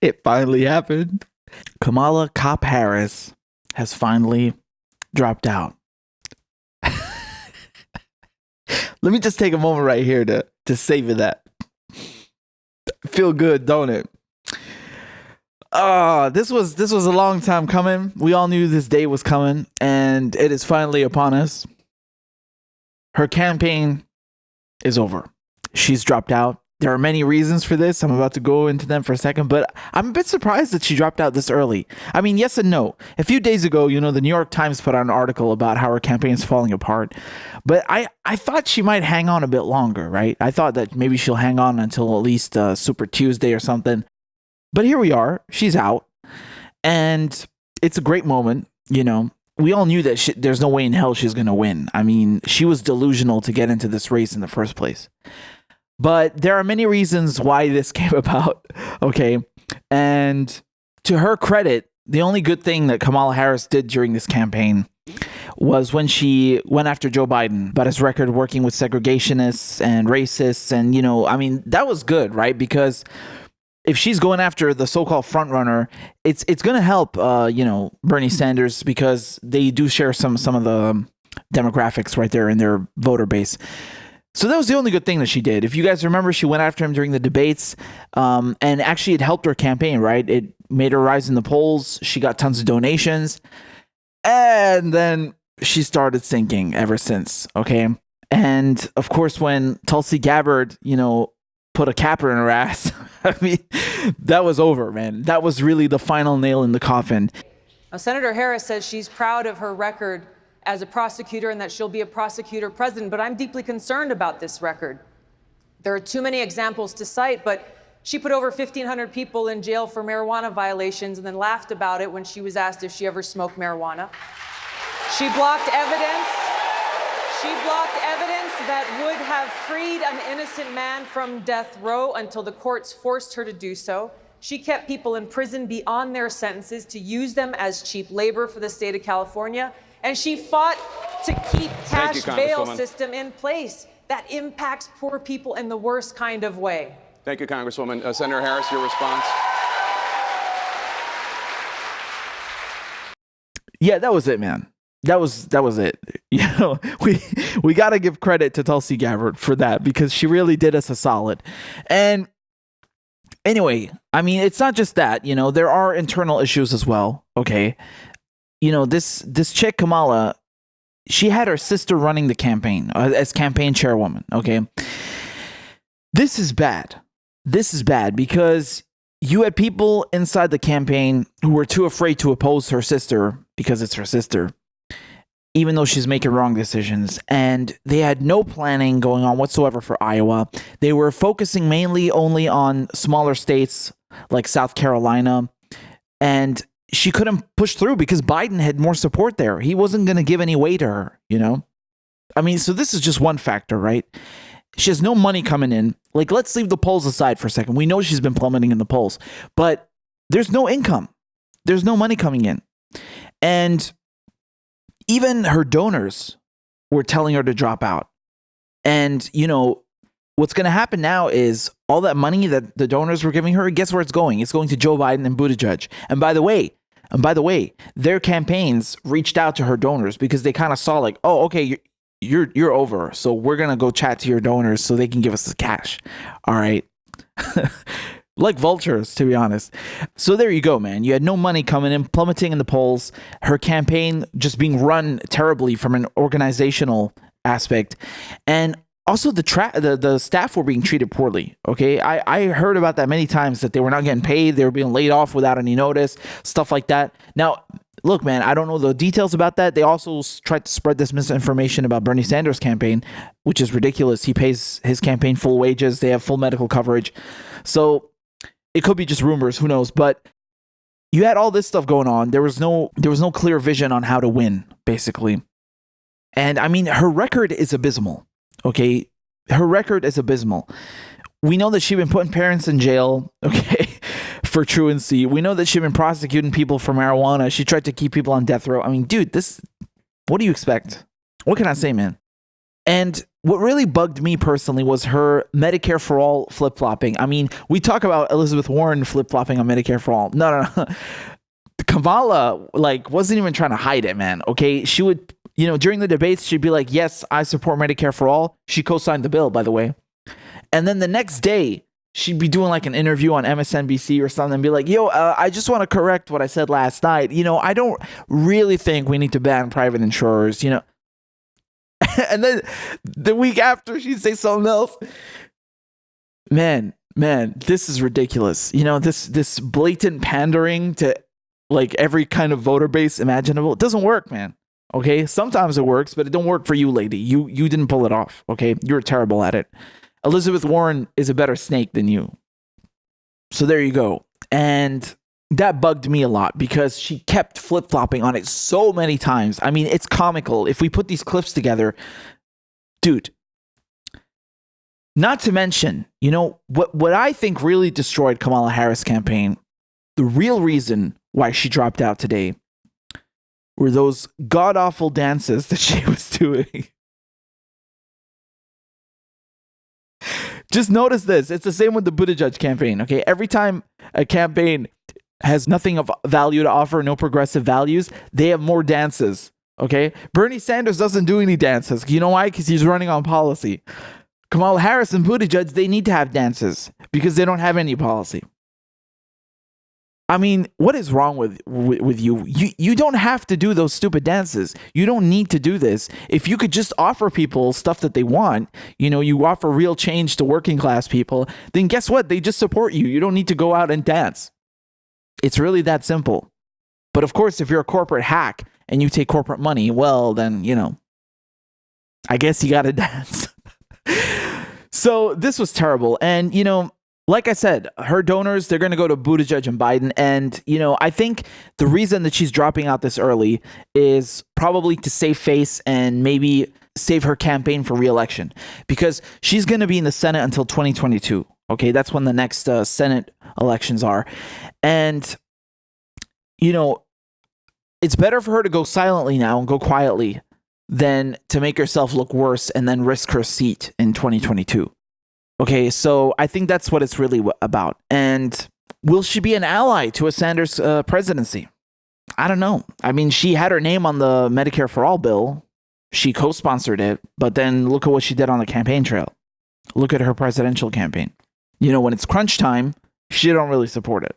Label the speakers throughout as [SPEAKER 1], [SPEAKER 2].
[SPEAKER 1] It finally happened. Kamala Cop Harris has finally dropped out. Let me just take a moment right here to savor that. Feel good, don't it? This was a long time coming. We all knew this day was coming, and it is finally upon us. Her campaign is over. She's dropped out. There are many reasons for this. I'm about to go into them for a second, but I'm a bit surprised that she dropped out this early. I mean, yes and no. A few days ago, the New York Times put out an article about how her campaign is falling apart, but I thought she might hang on a bit longer, right? I thought that maybe she'll hang on until at least Super Tuesday or something. But here we are. She's out, and it's a great moment, We all knew that there's no way in hell she's going to win. I mean, she was delusional to get into this race in the first place. But there are many reasons why this came about, okay? And to her credit, the only good thing that Kamala Harris did during this campaign was when she went after Joe Biden about his record working with segregationists and racists. And, that was good, right? Because if she's going after the so-called front runner, it's going to help, Bernie Sanders, because they do share some of the demographics right there in their voter base. So that was the only good thing that she did. If you guys remember, she went after him during the debates, and actually it helped her campaign, right? It made her rise in the polls. She got tons of donations, and then she started sinking ever since, okay? And of course, when Tulsi Gabbard, put a capper in her ass, that was over, man. That was really the final nail in the coffin.
[SPEAKER 2] Now, Senator Harris says she's proud of her record as a prosecutor and that she'll be a prosecutor president, but I'm deeply concerned about this record. There are too many examples to cite, but she put over 1,500 people in jail for marijuana violations and then laughed about it when she was asked if she ever smoked marijuana. She blocked evidence. She blocked evidence that would have freed an innocent man from death row until the courts forced her to do so. She kept people in prison beyond their sentences to use them as cheap labor for the state of California. And she fought to keep cash bail system in place that impacts poor people in the worst kind of way.
[SPEAKER 3] Thank you, Congresswoman. Senator Harris, your response?
[SPEAKER 1] Yeah, that was it, man. That was it. We got to give credit to Tulsi Gabbard for that, because she really did us a solid. And anyway, it's not just that, there are internal issues as well. Okay. This chick, Kamala, she had her sister running the campaign as campaign chairwoman. Okay. This is bad. This is bad because you had people inside the campaign who were too afraid to oppose her sister because it's her sister, even though she's making wrong decisions. And they had no planning going on whatsoever for Iowa. They were focusing mainly only on smaller states like South Carolina. And she couldn't push through because Biden had more support there. He wasn't going to give any weight to her, so this is just one factor, right? She has no money coming in. Like, let's leave the polls aside for a second. We know she's been plummeting in the polls, but there's no income. There's no money coming in. And even her donors were telling her to drop out. And, what's going to happen now is all that money that the donors were giving her, guess where it's going? It's going to Joe Biden and Buttigieg. And by the way, their campaigns reached out to her donors because they kind of saw like, oh, okay, you're over. So we're going to go chat to your donors so they can give us the cash. All right. Like vultures, to be honest. So there you go, man. You had no money coming in, plummeting in the polls. Her campaign just being run terribly from an organizational aspect. And also, the staff were being treated poorly, okay? I heard about that many times, that they were not getting paid. They were being laid off without any notice, stuff like that. Now, look, man, I don't know the details about that. They also tried to spread this misinformation about Bernie Sanders' campaign, which is ridiculous. He pays his campaign full wages. They have full medical coverage. So it could be just rumors. Who knows? But you had all this stuff going on. There was no clear vision on how to win, basically. And her record is abysmal. Okay, her record is abysmal. We know that she's been putting parents in jail, okay, for truancy. We know that she's been prosecuting people for marijuana. She tried to keep people on death row. Dude, what do you expect? What can I say, man? And what really bugged me personally was her Medicare for All flip-flopping. I mean, we talk about Elizabeth Warren flip-flopping on Medicare for All. No. Kamala, like, wasn't even trying to hide it, man. Okay. She would, during the debates, she'd be like, yes, I support Medicare for All. She co-signed the bill, by the way. And then the next day, she'd be doing like an interview on MSNBC or something and be like, I just want to correct what I said last night. I don't really think we need to ban private insurers, And then the week after, she'd say something else. Man, this is ridiculous. This blatant pandering to like every kind of voter base imaginable. It doesn't work, man. Okay, sometimes it works, but it don't work for you, lady. You didn't pull it off. Okay, you're terrible at it. Elizabeth Warren is a better snake than you. So there you go. And that bugged me a lot because she kept flip-flopping on it so many times. I mean, it's comical. If we put these clips together, dude. Not to mention, what I think really destroyed Kamala Harris' campaign, the real reason why she dropped out today were those god-awful dances that she was doing. Just notice this. It's the same with the Buttigieg campaign, okay? Every time a campaign has nothing of value to offer, no progressive values, they have more dances, okay? Bernie Sanders doesn't do any dances. You know why? Because he's running on policy. Kamala Harris and Buttigieg, they need to have dances because they don't have any policy. I mean, what is wrong with you? You don't have to do those stupid dances. You don't need to do this. If you could just offer people stuff that they want, you offer real change to working class people, then guess what? They just support you. You don't need to go out and dance. It's really that simple. But of course, if you're a corporate hack and you take corporate money, well, then, I guess you got to dance. So this was terrible. And, like I said, her donors, they're going to go to Buttigieg and Biden. And, I think the reason that she's dropping out this early is probably to save face and maybe save her campaign for re-election. Because she's going to be in the Senate until 2022. Okay, that's when the next Senate elections are. And, it's better for her to go silently now and go quietly than to make herself look worse and then risk her seat in 2022. Okay, so I think that's what it's really about. And will she be an ally to a Sanders presidency? I don't know. I mean, she had her name on the Medicare for All bill. She co-sponsored it, but then look at what she did on the campaign trail. Look at her presidential campaign. When it's crunch time, she don't really support it.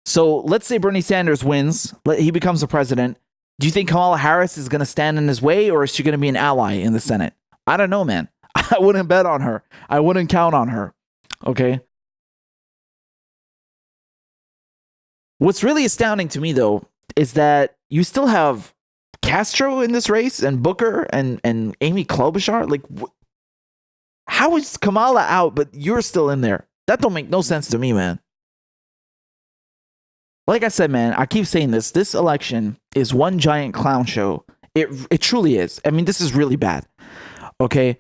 [SPEAKER 1] So let's say Bernie Sanders wins, he becomes the president. Do you think Kamala Harris is going to stand in his way, or is she going to be an ally in the Senate? I don't know, man. I wouldn't bet on her. I wouldn't count on her. Okay. What's really astounding to me, though, is that you still have Castro in this race and Booker and Amy Klobuchar. Like, how is Kamala out, but you're still in there? That don't make no sense to me, man. Like I said, man, I keep saying this. This election is one giant clown show. It truly is. I mean, this is really bad. Okay.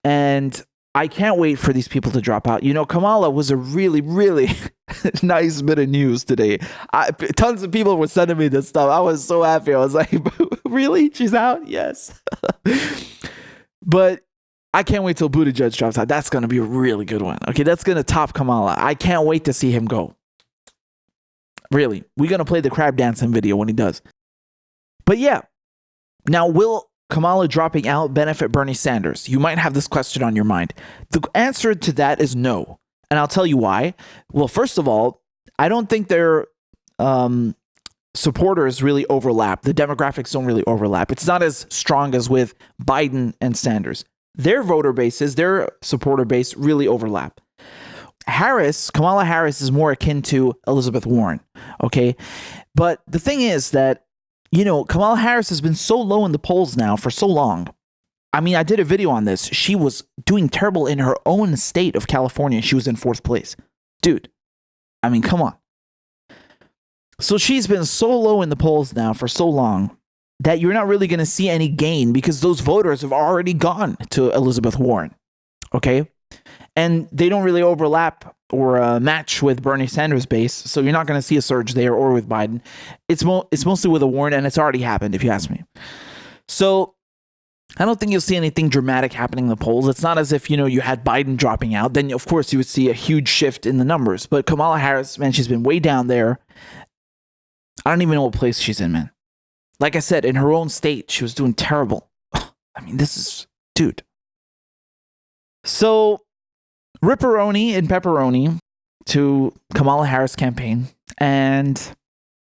[SPEAKER 1] And I can't wait for these people to drop out. Kamala was a really, really nice bit of news today. Tons of people were sending me this stuff. I was so happy. I was like, really? She's out? Yes. But I can't wait till Buttigieg drops out. That's going to be a really good one. Okay, that's going to top Kamala. I can't wait to see him go. Really. We're going to play the crab dancing video when he does. But yeah. Now, will Kamala dropping out benefit Bernie Sanders? You might have this question on your mind. The answer to that is no. And I'll tell you why. Well, first of all, I don't think their supporters really overlap. The demographics don't really overlap. It's not as strong as with Biden and Sanders. Their voter bases, their supporter base really overlap. Kamala Harris is more akin to Elizabeth Warren. Okay. But the thing is that, Kamala Harris has been so low in the polls now for so long. I mean, I did a video on this. She was doing terrible in her own state of California. She was in 4th place. Dude, I mean, come on. So she's been so low in the polls now for so long that you're not really going to see any gain because those voters have already gone to Elizabeth Warren. Okay. And they don't really overlap or match with Bernie Sanders' base, so you're not going to see a surge there or with Biden. It's mostly with a Warren, and it's already happened, if you ask me. So I don't think you'll see anything dramatic happening in the polls. It's not as if, you had Biden dropping out. Then, of course, you would see a huge shift in the numbers. But Kamala Harris, man, she's been way down there. I don't even know what place she's in, man. Like I said, in her own state, she was doing terrible. I mean, this is... Dude. So, ripperoni and pepperoni to Kamala Harris campaign. And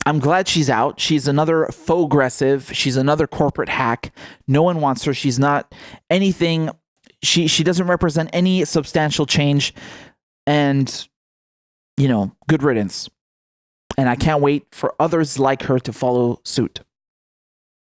[SPEAKER 1] I'm glad she's out. She's another faux aggressive. She's another corporate hack. No one wants her. She's not anything. She doesn't represent any substantial change. And, good riddance. And I can't wait for others like her to follow suit.